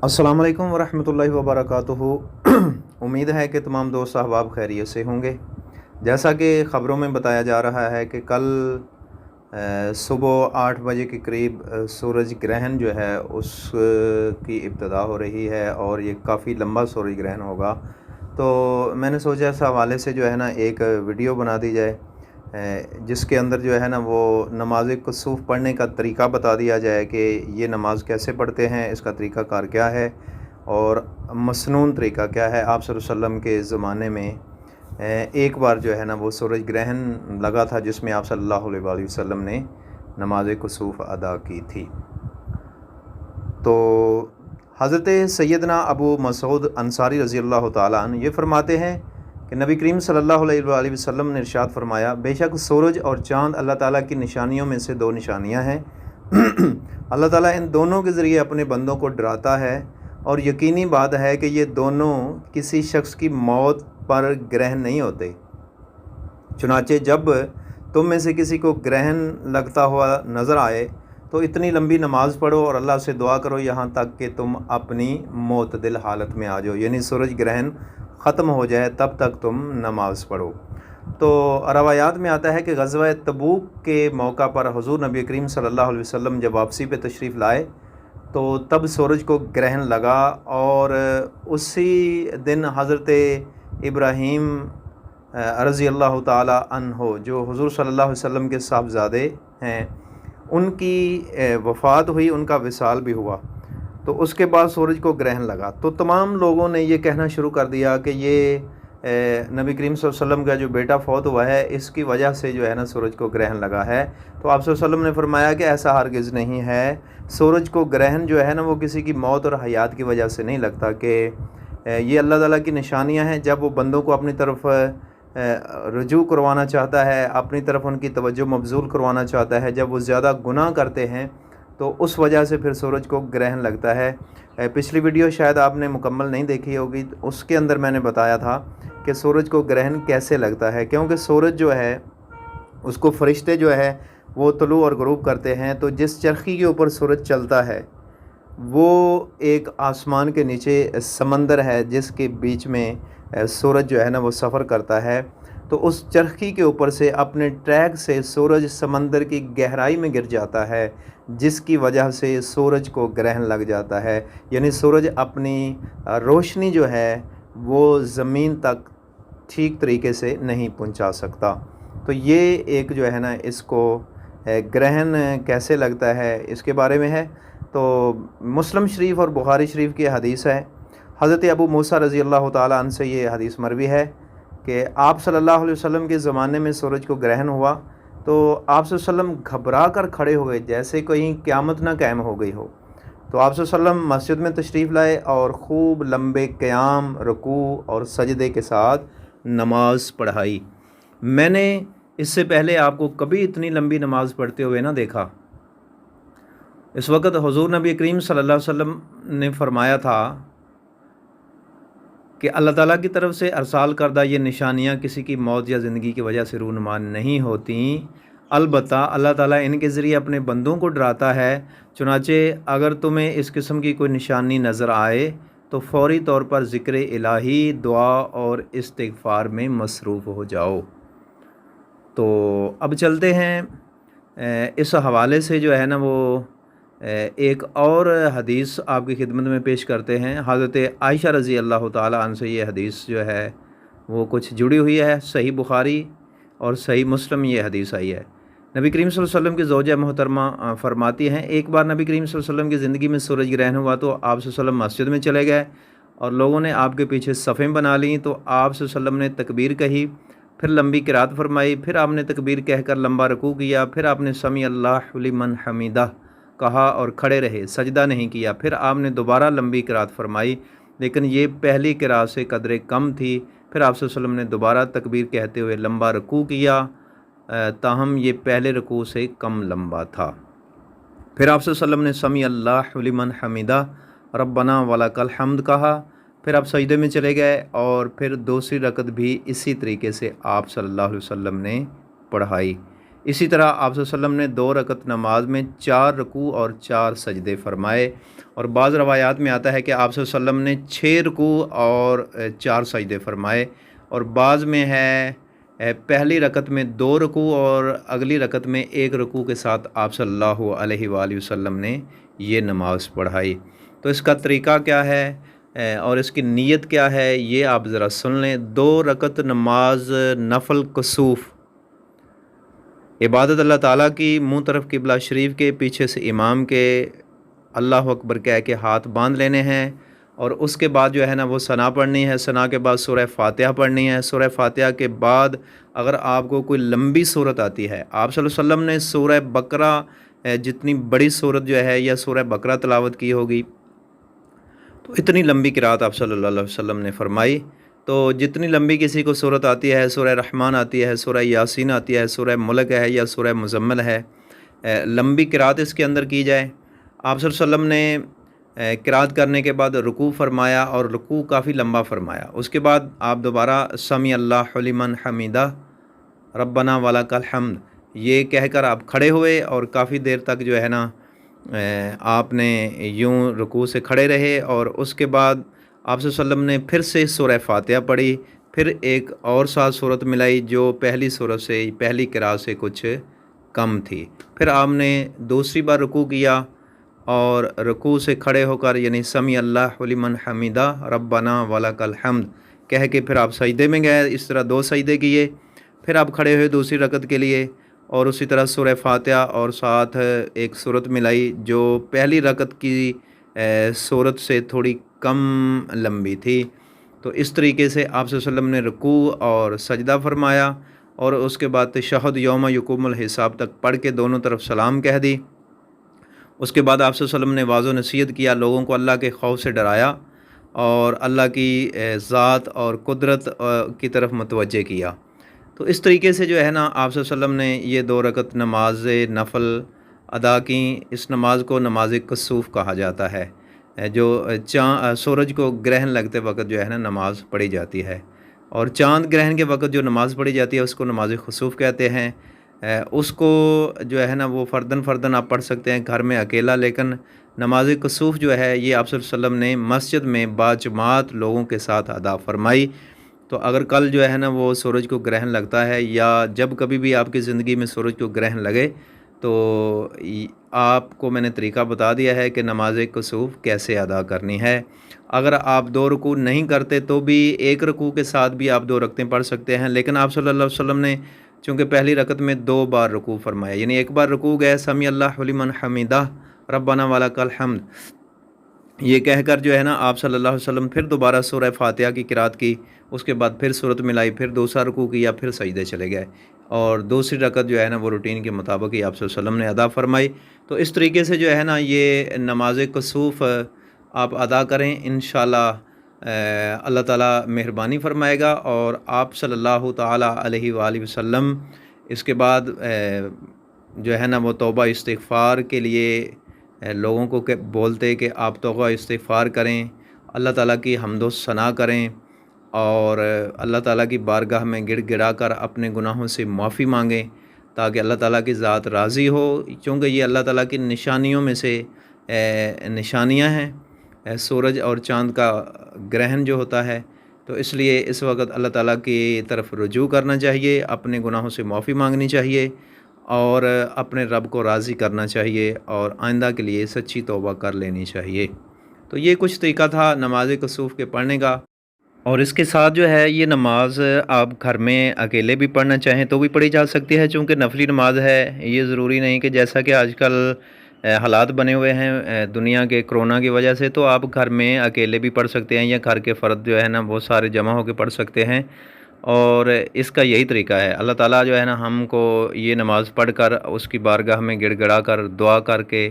अस्सलाम वालेकुम वरहमतुल्लाहि वबरकातुहू। उम्मीद है कि तमाम दोस्त अहबाब खैरियत से होंगे। जैसा कि ख़बरों में बताया जा रहा है कि कल सुबह 8 बजे के करीब सूरज ग्रहण जो है उस की इब्तिदा हो रही है और ये काफ़ी लंबा सूरज ग्रहण होगा। तो मैंने सोचा इस हवाले से जो है ना एक वीडियो बना दी जाए, जिसके अंदर जो है ना वो नमाज़ कुसूफ़ पढ़ने का तरीक़ा बता दिया जाए कि ये नमाज़ कैसे पढ़ते हैं, इसका तरीक़ा कार क्या है और मसनून तरीक़ा क्या है। आप सल्लल्लाहु अलैहि वसल्लम के ज़माने में एक बार जो है ना वो सूरज ग्रहण लगा था जिसमें आप सल्लल्लाहु अलैहि वसल्लम ने नमाज़ कुसूफ़ अदा की थी। तो हज़रत सैयदना अबू मसूद अंसारी रज़ी अल्लाह ताला अन्हु ये फ़रमाते हैं कि नबी करीम सल्लल्लाहु अलैहि वसल्लम ने इरशाद फरमाया, बेशक सूरज और चाँद अल्लाह ताला की निशानियों में से दो निशानियां हैं। अल्लाह ताला इन दोनों के ज़रिए अपने बंदों को डराता है और यकीनी बात है कि ये दोनों किसी शख्स की मौत पर ग्रहण नहीं होते। चुनाचे जब तुम में से किसी को ग्रहण लगता हुआ नज़र आए तो इतनी लंबी नमाज़ पढ़ो और अल्लाह से दुआ करो यहाँ तक कि तुम अपनी मोतदिल हालत में आ जाओ, यानी सूरज ग्रहण ख़त्म हो जाए तब तक तुम नमाज़ पढ़ो। तो रवायात में आता है कि ग़ज़वा तबूक के मौका पर हुज़ूर नबी करीम सल्लल्लाहु अलैहि वसल्लम जब वापसी पे तशरीफ़ लाए तो तब सूरज को ग्रहण लगा और उसी दिन हज़रत इब्राहीम रज़ी अल्लाह ताला अन्हो जो हुज़ूर सल्लल्लाहु अलैहि वसल्लम के साहबज़ादे हैं उनकी वफ़ात हुई, उनका विसाल भी हुआ। तो उसके बाद सूरज को ग्रहण लगा तो तमाम लोगों ने ये कहना शुरू कर दिया कि ये नबी करीम सल्लल्लाहु अलैहि वसल्लम का जो बेटा फ़ौत हुआ है इसकी वजह से जो है ना सूरज को ग्रहण लगा है। तो आप सल्लल्लाहु अलैहि वसल्लम ने फरमाया कि ऐसा हरगिज़ नहीं है। सूरज को ग्रहण जो है ना वो किसी की मौत और हयात की वजह से नहीं लगता, कि ये अल्लाह ताला की निशानियाँ हैं। जब वो बंदों को अपनी तरफ रुजू करवाना चाहता है, अपनी तरफ उनकी तवज्जो मबजूल करवाना चाहता है, जब वो ज़्यादा गुनाह करते हैं तो उस वजह से फिर सूरज को ग्रहण लगता है। पिछली वीडियो शायद आपने मुकम्मल नहीं देखी होगी, तो उसके अंदर मैंने बताया था कि सूरज को ग्रहण कैसे लगता है, क्योंकि सूरज जो है उसको फ़रिश्ते जो है वो तुलू और ग़ुरूब करते हैं। तो जिस चरखी के ऊपर सूरज चलता है वो एक आसमान के नीचे समंदर है जिसके बीच में सूरज जो है ना वो सफ़र करता है। तो उस चरखी के ऊपर से अपने ट्रैक से सूरज समंदर की गहराई में गिर जाता है, जिसकी वजह से सूरज को ग्रहण लग जाता है। यानी सूरज अपनी रोशनी जो है वो ज़मीन तक ठीक तरीके से नहीं पहुंचा सकता। तो ये एक जो है ना इसको ग्रहण कैसे लगता है इसके बारे में है। तो मुस्लिम शरीफ और बुखारी शरीफ की हदीस है, हज़रत अबू मूसा रज़ी अल्लाह ताला अन्हु से ये हदीस मरवी है कि आप सल्लल्लाहु अलैहि वसल्लम के ज़माने में सूरज को ग्रहण हुआ तो आप सल्लल्लाहु अलैहि वसल्लम घबरा कर खड़े हुए जैसे कहीं क़यामत ना कायम हो गई हो। तो आप सल्लल्लाहु अलैहि वसल्लम मस्जिद में तशरीफ़ लाए और ख़ूब लंबे क़याम, रुकू और सजदे के साथ नमाज़ पढ़ाई। मैंने इससे पहले आपको कभी इतनी लंबी नमाज़ पढ़ते हुए ना देखा। इस वक्त हुज़ूर नबी करीम सल्लल्लाहु अलैहि वसल्लम ने फरमाया था कि अल्लाह ताला की तरफ से अरसाल करदा ये निशानियाँ किसी की मौत या ज़िंदगी की वजह से रूनुमा नहीं होती, अलबत्ता अल्लाह ताला इनके ज़रिए अपने बंदों को डराता है। चुनाचे अगर तुम्हें इस किस्म की कोई निशानी नज़र आए तो फ़ौरी तौर पर ज़िक्र इलाही, दुआ और इस्तिग़फ़ार में मसरूफ़ हो जाओ। तो अब चलते हैं इस हवाले से जो है ना वो एक और हदीस आपकी खिदमत में पेश करते हैं। हज़रत आयशा रज़ी अल्लाह ताला अन्हा से ये हदीस जो है वो कुछ जुड़ी हुई है। सही बुखारी और सही मुस्लिम ये हदीस आई है। नबी करीम सल्लल्लाहु अलैहि वसल्लम की ज़ौजा मोहतरमा फरमाती हैं, एक बार नबी करीम सल्लल्लाहु अलैहि वसल्लम की ज़िंदगी में सूरज ग्रहण हुआ तो आप सल्लल्लाहु अलैहि वसल्लम मस्जिद में चले गए और लोगों ने आपके पीछे सफ़ें बना लीं। तो आप सल्लल्लाहु अलैहि वसल्लम ने तकबीर कही, फिर लंबी किरात फरमाई, फिर आपने तकबीर कहकर लंबा रुकू किया, फिर आपने समी अल्लाहु लिमन हमीदा कहा और खड़े रहे, सजदा नहीं किया। फिर आपने दोबारा लंबी किरात फरमाई, लेकिन ये पहली किरात से कदरे कम थी। फिर आप सल्लल्लाहु अलैहि वसल्लम ने दोबारा तकबीर कहते हुए लंबा रुकू किया, ताहम ये पहले रुकू से कम लंबा था। फिर आप सल्लल्लाहु अलैहि वसल्लम ने समी अल्लाहु लिमन हमीदा रब्बना वलकल हम्द कहा। फिर आप सजदे में चले गए और फिर दूसरी रकत भी इसी तरीके से आप सल्लल्लाहु अलैहि वसल्लम ने पढ़ाई। اسی طرح آپ صلی اللہ علیہ وسلم نے 2 رکعت نماز میں 4 رکوع اور 4 سجدے فرمائے، اور بعض روایات میں آتا ہے کہ آپ صلی اللہ علیہ وسلم نے 6 رکوع اور 4 سجدے فرمائے، اور بعض میں ہے پہلی رکعت میں 2 رکوع اور اگلی رکعت میں 1 رکوع کے ساتھ آپ صلی اللہ علیہ وآلہ وسلم نے یہ نماز پڑھائی۔ تو اس کا طریقہ کیا ہے اور اس کی نیت کیا ہے یہ آپ ذرا سن لیں۔ 2 رکعت نماز نفل کسوف، عبادت اللہ تعالیٰ کی، منہ طرف قبلہ شریف کے، پیچھے سے امام کے اللہ اکبر کہہ کے ہاتھ باندھ لینے ہیں، اور اس کے بعد جو ہے نا وہ ثنا پڑھنی ہے، ثنا کے بعد سورہ فاتحہ پڑھنی ہے، سورہ فاتحہ کے بعد اگر آپ کو کوئی لمبی صورت آتی ہے، آپ صلی اللہ علیہ وسلم نے سورہ بقرہ جتنی بڑی صورت جو ہے یا سورہ بقرہ تلاوت کی ہوگی، تو اتنی لمبی قرات آپ صلی اللہ علیہ وسلم نے فرمائی۔ تو جتنی لمبی کسی کو صورت آتی ہے، سورہ رحمان آتی ہے، سورہ یاسین آتی ہے، سورہ ملک ہے یا سورہ مزمل ہے، لمبی قرات اس کے اندر کی جائے۔ آپ صلی اللہ علیہ وسلم نے قرات کرنے کے بعد رکوع فرمایا، اور رکوع کافی لمبا فرمایا۔ اس کے بعد آپ دوبارہ سمیع اللہ لمن حمیدہ ربنا ولک الحمد یہ کہہ کر آپ کھڑے ہوئے، اور کافی دیر تک جو ہے نا آپ نے یوں رکوع سے کھڑے رہے، اور اس کے بعد آپ صلی اللہ علیہ وسلم نے پھر سے سورہ فاتحہ پڑھی، پھر ایک اور ساتھ صورت ملائی جو پہلی صورت سے، پہلی قرات سے کچھ کم تھی، پھر آپ نے دوسری بار رکوع کیا، اور رکوع سے کھڑے ہو کر یعنی سمیع اللہ لمن حمیدہ ربنا ولک الحمد کہہ کے پھر آپ سجدے میں گئے، اس طرح 2 سجدے کیے، پھر آپ کھڑے ہوئے دوسری رکعت کے لیے، اور اسی طرح سورہ فاتحہ اور ساتھ ایک صورت ملائی جو پہلی رکعت کی صورت سے تھوڑی کم لمبی تھی۔ تو اس طریقے سے آپ صلی اللہ علیہ وسلم نے رکوع اور سجدہ فرمایا، اور اس کے بعد تشہد یوم یقوم الحساب تک پڑھ کے دونوں طرف سلام کہہ دی۔ اس کے بعد آپ صلی اللہ علیہ وسلم نے واعظ و نصیحت کیا، لوگوں کو اللہ کے خوف سے ڈرایا، اور اللہ کی ذات اور قدرت کی طرف متوجہ کیا۔ تو اس طریقے سے جو ہے نا آپ صلی اللہ علیہ وسلم نے یہ 2 رکعت نماز نفل ادا کیں۔ اس نماز کو نماز کسوف کہا جاتا ہے، جو سورج کو گرہن لگتے وقت جو ہے نا نماز پڑھی جاتی ہے، اور چاند گرہن کے وقت جو نماز پڑھی جاتی ہے اس کو نماز خسوف کہتے ہیں۔ اس کو جو ہے نا وہ فرداً آپ پڑھ سکتے ہیں گھر میں اکیلا، لیکن نماز کسوف جو ہے یہ آپ صلی اللہ علیہ وسلم نے مسجد میں باجماعت لوگوں کے ساتھ ادا فرمائی۔ تو اگر کل جو ہے نا وہ سورج کو گرہن لگتا ہے، یا جب کبھی بھی آپ کی زندگی میں سورج کو گرہن لگے، تو آپ کو میں نے طریقہ بتا دیا ہے کہ نماز کسوف کیسے ادا کرنی ہے۔ اگر آپ 2 رکوع نہیں کرتے تو بھی 1 رکوع کے ساتھ بھی آپ 2 رکعتیں پڑھ سکتے ہیں، لیکن آپ صلی اللہ علیہ وسلم نے چونکہ پہلی رکعت میں 2 بار رکوع فرمایا، یعنی ایک بار رکوع گئے سمیع اللہ لمن حمیدہ ربنا ولک الحمد یہ کہہ کر جو ہے نا آپ صلی اللہ علیہ وسلم پھر دوبارہ سورہ فاتحہ کی قرات کی، اس کے بعد پھر صورت ملائی، پھر دوسرا رکوع کیا، پھر سجدے چلے گئے، اور دوسری رکعت جو ہے نا وہ روٹین کے مطابق ہی آپ صلی اللہ علیہ وسلم نے ادا فرمائی۔ تو اس طریقے سے جو ہے نا یہ نماز کسوف آپ ادا کریں، انشاءاللہ اللہ تعالیٰ مہربانی فرمائے گا، اور آپ صلی اللہ تعالیٰ علیہ وآلہ وسلم اس کے بعد جو ہے نا وہ توبہ استغفار کے لیے لوگوں کو بولتے کہ آپ توبہ استغفار کریں، اللہ تعالیٰ کی حمد و ثنا کریں، اور اللہ تعالیٰ کی بارگاہ میں گڑ گڑا کر اپنے گناہوں سے معافی مانگیں، تاکہ اللہ تعالیٰ کی ذات راضی ہو، چونکہ یہ اللہ تعالیٰ کی نشانیوں میں سے نشانیاں ہیں سورج اور چاند کا گرہن جو ہوتا ہے۔ تو اس لیے اس وقت اللہ تعالیٰ کی طرف رجوع کرنا چاہیے، اپنے گناہوں سے معافی مانگنی چاہیے، اور اپنے رب کو راضی کرنا چاہیے، اور آئندہ کے لیے سچی توبہ کر لینی چاہیے۔ تو یہ کچھ طریقہ تھا نماز کسوف کے پڑھنے کا، اور اس کے ساتھ جو ہے یہ نماز آپ گھر میں اکیلے بھی پڑھنا چاہیں تو بھی پڑھی جا سکتی ہے، چونکہ نفلی نماز ہے، یہ ضروری نہیں کہ جیسا کہ آج کل حالات بنے ہوئے ہیں دنیا کے کرونا کی وجہ سے، تو آپ گھر میں اکیلے بھی پڑھ سکتے ہیں، یا گھر کے فرد جو ہے نا وہ سارے جمع ہو کے پڑھ سکتے ہیں، اور اس کا یہی طریقہ ہے۔ اللہ تعالیٰ جو ہے نا ہم کو یہ نماز پڑھ کر اس کی بارگاہ میں گڑ گڑا کر دعا کر کے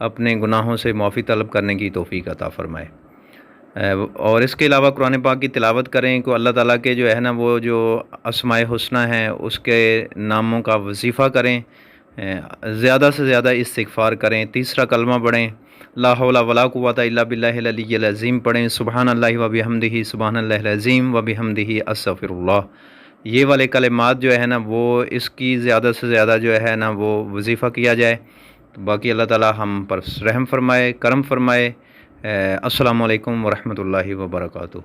اپنے گناہوں سے معافی طلب کرنے کی توفیق عطا فرمائے، اور اس کے علاوہ قرآن پاک کی تلاوت کریں کہ اللہ تعالیٰ کے جو ہے نا وہ جو اسماء حسنی ہیں اس کے ناموں کا وظیفہ کریں، زیادہ سے زیادہ استغفار کریں، تیسرا کلمہ پڑھیں، لا حول ولا قوۃ الا باللہ العلی العظیم پڑھیں، سبحان اللہ و بحمدہ سبحان اللہ العظیم و بحمدہ استغفر اللہ، یہ والے کلمات جو ہے نا وہ اس کی زیادہ سے زیادہ جو ہے نا وہ وظیفہ کیا جائے، تو باقی اللہ تعالی ہم پر رحم فرمائے، کرم فرمائے۔ السلام علیکم ورحمۃ اللہ وبرکاتہ۔